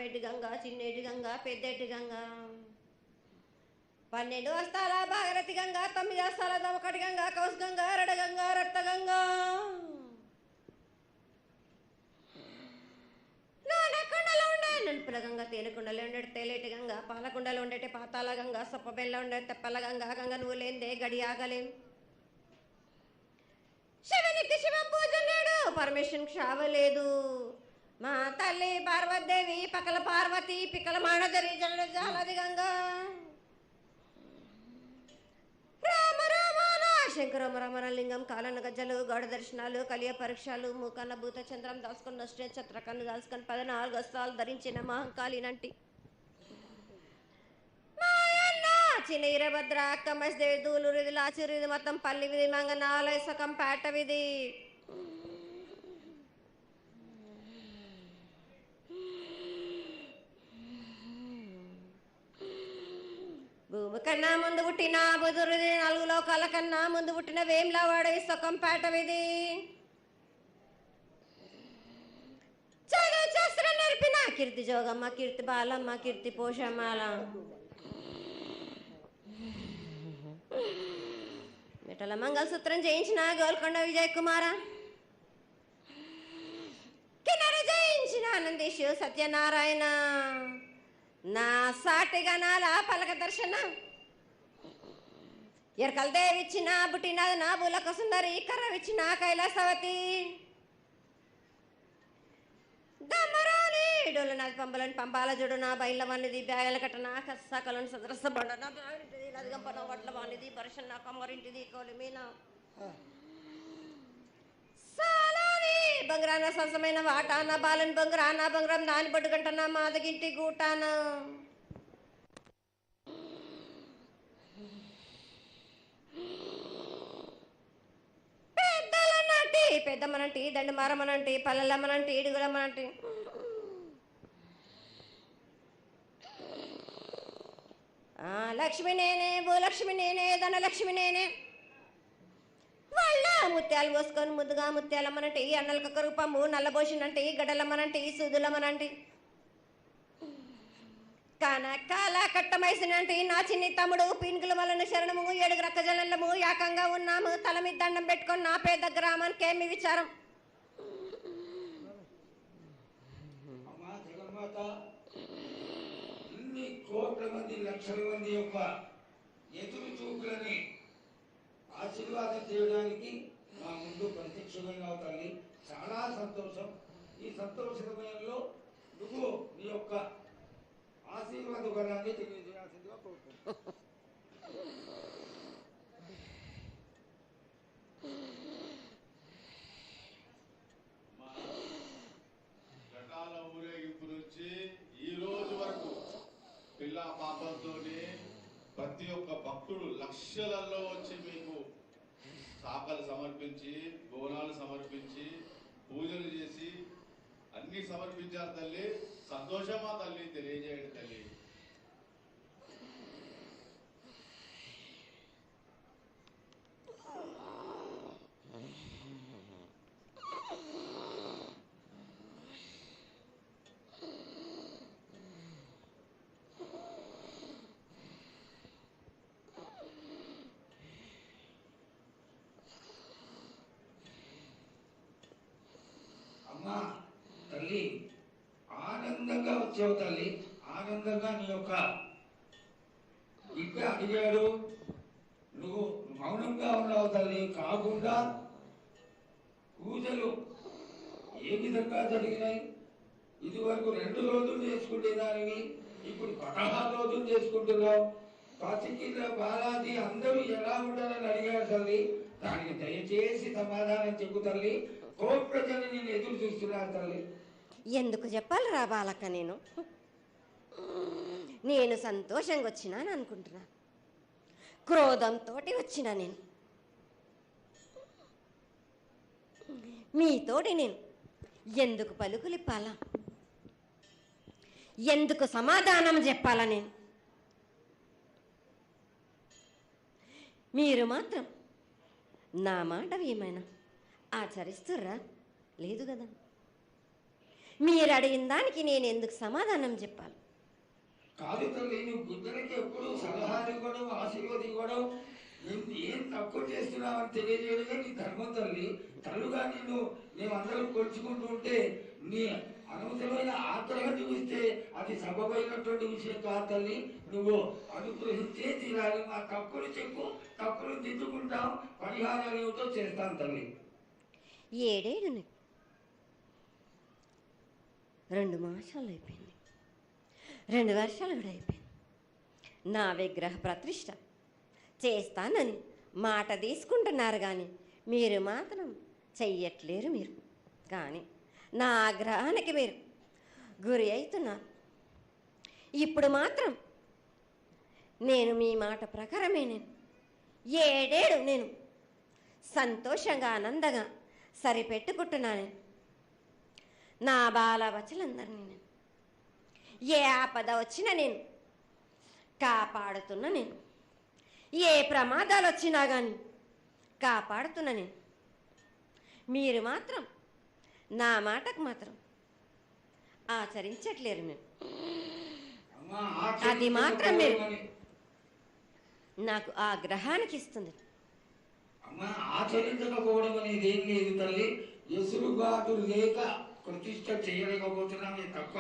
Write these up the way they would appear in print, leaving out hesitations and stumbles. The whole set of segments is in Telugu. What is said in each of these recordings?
రామేటి గంగ, చిన్నేటి గంగ, పెద్దేటి గంగ, 12 వస్తాల భాగరథి గంగ, 9 వస్తాల దమకటి గంగ, కౌస్ గంగ, రడగంగ, రక్త గంగ, కుండలో ఉండే నలుపుల గంగ, తేనెకుండలో ఉండే తేలేటి గంగ, పాలకుండలో ఉండేటి పాతాల గంగ, సొప్పబెల్ల ఉండే తెప్పల గంగ, గంగ నువ్వు లేందే గడి ఆగలేం. శివునికి శివం పూజ లేడు, పరమేశ్వరునికి శావలేదు. మా తల్లి పార్వతీదేవి పకల పార్వతి, పికల మాణదరి, జల జాలది గంగ, రామ రామాల శంకరమ రమణ లింగం, కాలన గజ్జలు, గౌడ దర్శనాలు, కలియ పరీక్షలు, మూకన్న భూత చంద్రం దాసుకొని నష్ట ఛత్రకన్ను దాసుకొని 14 వస్త్రాలు ధరించిన మహంకాళినంటి చిన్న ఈరభద్ర అక్క మసిదేవి దూలూరు ఇది లాచూరు ఇది మొత్తం పల్లి విధి మంగనాలయ సకం పేట విధి. భూమి కన్నా ముందు పుట్టిన బుధురుది, 4 లోకాల కన్నా ముందు పుట్టిన వేమ్లవాడ సొకం పేట విధి. చదువు శాస్త్రం నేర్పిన కీర్తి జోగమ్మ, కీర్తి బాలమ్మ, కీర్తి పోషమ్మాల, మిఠల మంగళసూత్రం చేయించిన గోల్కొండ విజయ్ కుమార, కిన్నెర జయించిన ఆనందీషు సత్యనారాయణ, నా సాటి గణాల పలక దర్శన, ఎరకల దేవిచ్చిన బుట్టినది నా బులక సుందరి, కర్రవిచ్చిన కైలాసవతి, దమ్మరాని డోలు నాది పంబలని పంపాల జుడు నా బయల వానిది, బ్యాగల కట్ట నా కసకలను సదరస బండ నా బ్యాగింటిది, లదిగంపన వడ్ల వానిది, బర్షన్ నా కమ్మరింటిది, కోలిమీన సాలాని బంగారాన సరసమైన వాటాన, బాలని బంగారాన బంగారం దాని బొడ్డుగంటన, మాదగింటి గూటాన, పెద్దలనంటి పెద్దమ్మనంటి, దండు మారమ్మనంటి, పల్లెలమ్మనంటి, ఇడుగులమ్మనంటి, లక్ష్మి నేనే, భూలక్ష్మి నేనే, ధనలక్ష్మి నేనే, వాళ్ళ ముత్యాలు పోసుకొని ముద్దుగా ముత్యాలమ్మనంటి, అన్నలకు కరుపమ్ము నల్లబోసినంటి, గడ్డలమ్మనంటి, సూదులమ్మనంటి, కనకాల కట్టమైసినంటి, నా చిన్ని తమ్ముడు పీనుగుల వలన శరణము, 7 రక్కజలము ఏకంగా ఉన్నాము, తల మీద దండం పెట్టుకొని నా పేద గ్రామానికి ఏమి విచారం. ఇన్ని కోట్ల మంది లక్షల మంది యొక్క ఎదురు చూపులని ఆశీర్వాదం చేయడానికి మా ముందు ప్రత్యక్షమైన తల్లి, చాలా సంతోషం. ఈ సంతోష సమయంలో నువ్వు నీ యొక్క ఆశీర్వాద గణాన్ని తెలియజేయాల్సిందిగా కోరుకుంటున్నాను. ఘటాల ఊరేగింపు నుంచి ఈ రోజు వరకు పిల్ల పాపంతోనే ప్రతి ఒక్క భక్తుడు లక్షలలో వచ్చి మీకు శాఖలు సమర్పించి, బోనాలు సమర్పించి, పూజలు చేసి అన్ని సమర్పించారు తల్లి. సంతోషమా తల్లి, తెలియజేయండి తల్లి. అమ్మా తల్లి, ఆనందంగా వచ్చావు తల్లి, ఆనందంగా నీ యొక్క బిడ్డ అడిగాడు, నువ్వు మౌనంగా ఉన్నావు తల్లి. కాకుండా పూజలు ఏ విధంగా జరిగినాయి? ఇది వరకు 2 రోజులు చేసుకునేదానివి, ఇప్పుడు 16 రోజులు చేసుకుంటున్నావు. పసికిల బాలాజీ అందరూ ఎలా ఉండాలని అడిగాడు తల్లి, దానికి దయచేసి సమాధానం చెప్పు తల్లి. కోటి ప్రజలు నేను ఎదురు చూస్తున్నారు తల్లి. ఎందుకు చెప్పాలి రా బాలక్క, నేను సంతోషంగా వచ్చినాను అనుకుంటున్నా, క్రోధంతో వచ్చినా నేను మీతోటి నేను ఎందుకు పలుకులిప్పాలా, ఎందుకు సమాధానం చెప్పాలా? నేను మీరు మాత్రం నా మాట ఏమైనా ఆచరిస్తుర్రా? లేదు కదా. మీరు అడిగిన దానికి నేను ఎందుకు సమాధానం చెప్పాలి? కాదు తల్లి, నువ్వు బిడ్డలకి ఎప్పుడు సలహాలు ఇవ్వడం, ఆశీర్వాదం ఇవ్వడం, ఏం తక్కువ చేస్తున్నావని తెలియజేయడమే నీ ధర్మం తల్లి. తల్లుగా మేమందరం కొలుచుకుంటూ ఉంటే నీ అనవసరమైన ఆగ్రహం చూపిస్తే అది సబబైనటువంటి విషయం కాదు తల్లి. నువ్వు అనుగ్రహించే తీరాలి. మా తప్పులు చెప్పు, తప్పులు దిద్దుకుంటాం, పరిహారాలు ఏమిటో చేస్తాను తల్లి. 7 ఏళ్ళు 2 మాసాలు అయిపోయింది, 2 వర్షాలు కూడా అయిపోయింది. నా విగ్రహ ప్రతిష్ట చేస్తానని మాట తీసుకుంటున్నారు కానీ మీరు మాత్రం చెయ్యట్లేరు. మీరు కానీ నా ఆగ్రహానికి మీరు గురి అవుతున్నారు. ఇప్పుడు మాత్రం నేను మీ మాట ప్రకారమే 7 ఏళ్ళు నేను సంతోషంగా ఆనందంగా సరిపెట్టుకుంటున్నాను. నా బాల బచ్చలందరినీ నేను ఏ ఆపద వచ్చినా నేను కాపాడుతున్నా. నేను ఏ ప్రమాదాలు వచ్చినా కానీ కాపాడుతున్నా. నేను మీరు మాత్రం నా మాటకు మాత్రం ఆచరించట్లేరు. నేను అది మాత్రం మీరు నాకు ఆగ్రహానికి ఇస్తుంది. అమ్మ, ఆచరించకపోవడం అనేది ఏం లేదు తల్లి. ఎసురుబాటు లేక ప్రతిష్ట చేయలేకపోతున్నామే తప్ప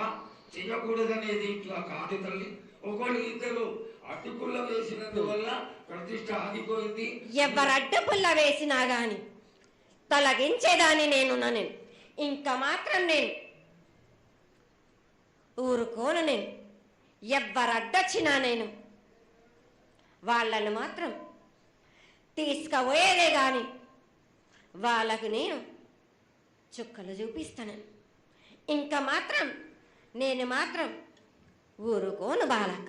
చేయకూడదనేది ఇట్లా కాదు తల్లి. ఒకళ్ళు ఇద్దరు అడ్డుపుల్ల వేసినందువల్ల ప్రతిష్ట ఆగిపోయింది. ఎవరు అడ్డుపుల్ల వేసినా గాని తొలగించేదాన్ని నేను. ఇంకా మాత్రం నేను ఊరుకోను. నేను ఎవరు అడ్డొచ్చినా నేను వాళ్ళను మాత్రం తీసుకుపోయేదే కానీ వాళ్ళకు నేను చుక్కలు చూపిస్తాను. ఇంకా మాత్రం నేను మాత్రం ఊరుకోను బాలక.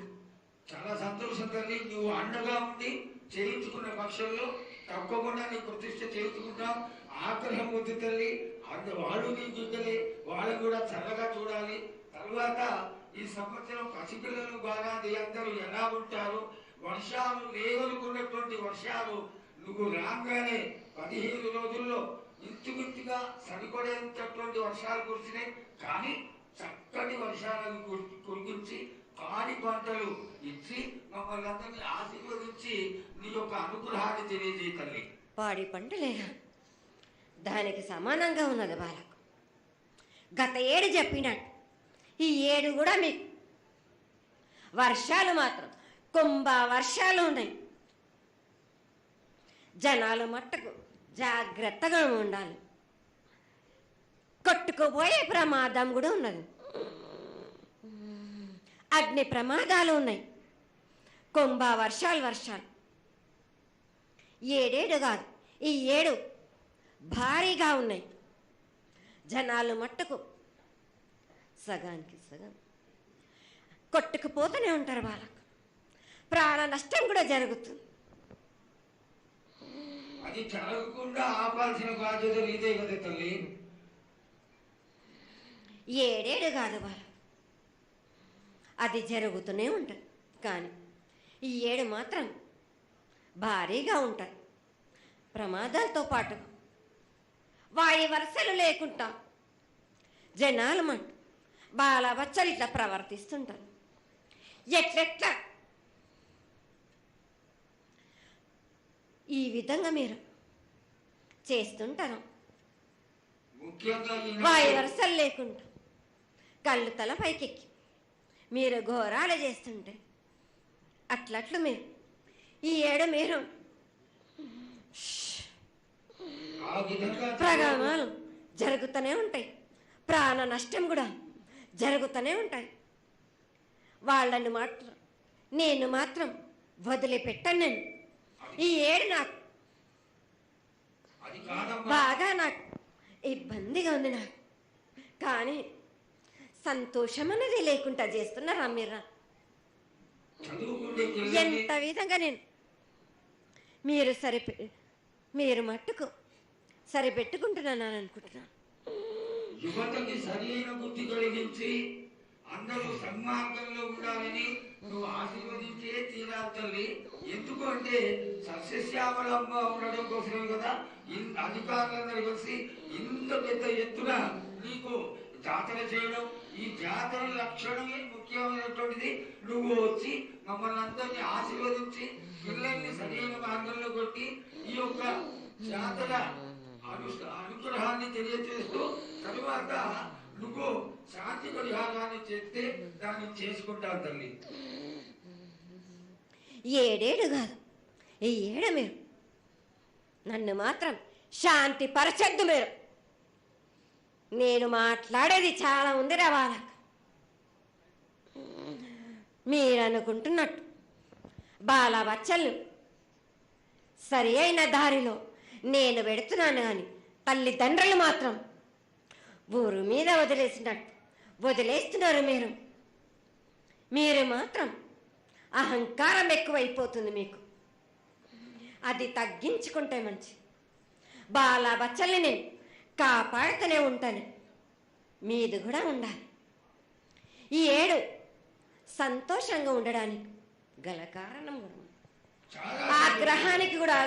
చాలా సంతోషం తల్లి. నువ్వు అండగా ఉండి చేయించుకున్న పక్షంలో తప్పకుండా నీ ప్రతిష్ట చేయించుకుంటాం. ఆగ్రహం వద్దు తల్లి. వాళ్ళు నీ బిడ్డలే, వాళ్ళు కూడా చల్లగా చూడాలి. తర్వాత ఈ సంవత్సరం పసిపిల్లలు బాగా అందరూ ఎలా ఉంటారు, వర్షాలు లేవనుకున్నటువంటి వర్షాలు నువ్వు రాగానే 15 రోజుల్లో ఇంచుమించుగా సరిపడేటటువంటి వర్షాలు కురిసినాయి. కానీ చక్కటి వర్షాలను కురిపించి పాడి పంటలు ఇచ్చి మమ్మల్ని అందరినీ ఆశీర్వదించి నీ యొక్క అనుగ్రహాన్ని తెలియజేయ తల్లి. పాడి పంటలేగా దానికి సమానంగా ఉన్నది బాలకు. గత 7 చెప్పినట్టు ఈ 7 కూడా మీకు వర్షాలు మాత్రం కుంభ వర్షాలు ఉన్నాయి. జనాలు మట్టుకు జాగ్రత్తగా ఉండాలి. కొట్టుకుపోయే ప్రమాదం కూడా ఉన్నది. అగ్ని ప్రమాదాలు ఉన్నాయి. కుంభ వర్షాలు 7 కాదు, ఈ 7 భారీగా ఉన్నాయి. జనాలు మట్టుకు సగానికి సగం కొట్టుకుపోతూనే ఉంటారు. వాళ్ళకు ప్రాణ నష్టం కూడా జరుగుతుంది. అది జరగకుండా ఆపాల్సిన బాధ్యత నీదే కదా తల్లి. 7 కాదు వాళ్ళు, అది జరుగుతూనే ఉంటుంది. కానీ ఈ 7 మాత్రం భారీగా ఉంటాయి. ప్రమాదాలతో పాటు వాయు వరుసలు లేకుండా జనాలు మటు బాలబచ్చలు ఇట్లా ప్రవర్తిస్తుంటారు. ఎట్లెట్లా ఈ విధంగా మీరు చేస్తుంటారు. వాయు వరుసలు లేకుండా కళ్ళు తల పైకెక్కి మీరు ఘోరాలు చేస్తుంటే అట్లట్లు మీరు ఈ 7 మీరు ప్రమాదాలు జరుగుతూనే ఉంటాయి. ప్రాణ నష్టం కూడా జరుగుతూనే ఉంటాయి. వాళ్ళని మాత్రం నేను మాత్రం వదిలిపెట్టాను. నేను ఈ 7 నాకు బాగా నాకు ఇబ్బందిగా ఉంది. నాకు కానీ సంతోషం అనేది లేకుండా చేస్తున్నారా మీరు? ఎంత విధంగా నేను మీరు మట్టుకు సరిపెట్టుకుంటున్నాను అనుకుంటున్నాను. యువతకి సరైన బుద్ధి కలిగించి అందరూ సన్మార్గంలో ఉండాలని నువ్వు ఆశీర్వదించే తీరాలి తల్లి. ఎందుకు అంటే సస్యశ్యామలంగా ఉండడం కోసమే కదా అధికారులందరూ కలిసి ఇంత పెద్ద ఎత్తున నీకు జాతర చేయడం, ఈ జాతర లక్షణమే ముఖ్యమైనటువంటిది. నువ్వు వచ్చి మమ్మల్ని అందరినీ ఆశీర్వదించి పిల్లల్ని సరైన మార్గంలో కొట్టి ఈ యొక్క జాతర అనుగ్రహాన్ని తెలియజేస్తూ తరువాత నువ్వు శాంతి పరిహారాన్ని చేస్తే దాన్ని చేసుకుంటావు తల్లి. ఏడేడు కాదు, ఈ ఏడ మీరు నన్ను మాత్రం శాంతి పరచద్దు. నేను మాట్లాడేది చాలా ఉంది రావాల. మీరు అనుకుంటున్నట్టు బాలబచ్చలను సరి అయిన దారిలో నేను పెడుతున్నాను కానీ తల్లిదండ్రులు మాత్రం ఊరు మీద వదిలేస్తున్నారు. మీరు మాత్రం అహంకారం ఎక్కువైపోతుంది మీకు. అది తగ్గించుకుంటే మంచి. బాలబచ్చల్ని నేను కాపాడుతూనే ఉంటాను, మీది కూడా ఉండాలి. ఈ ఏడు సంతోషంగా ఉండడానికి గల కారణం కూడా ఆ గ్రహానికి కూడా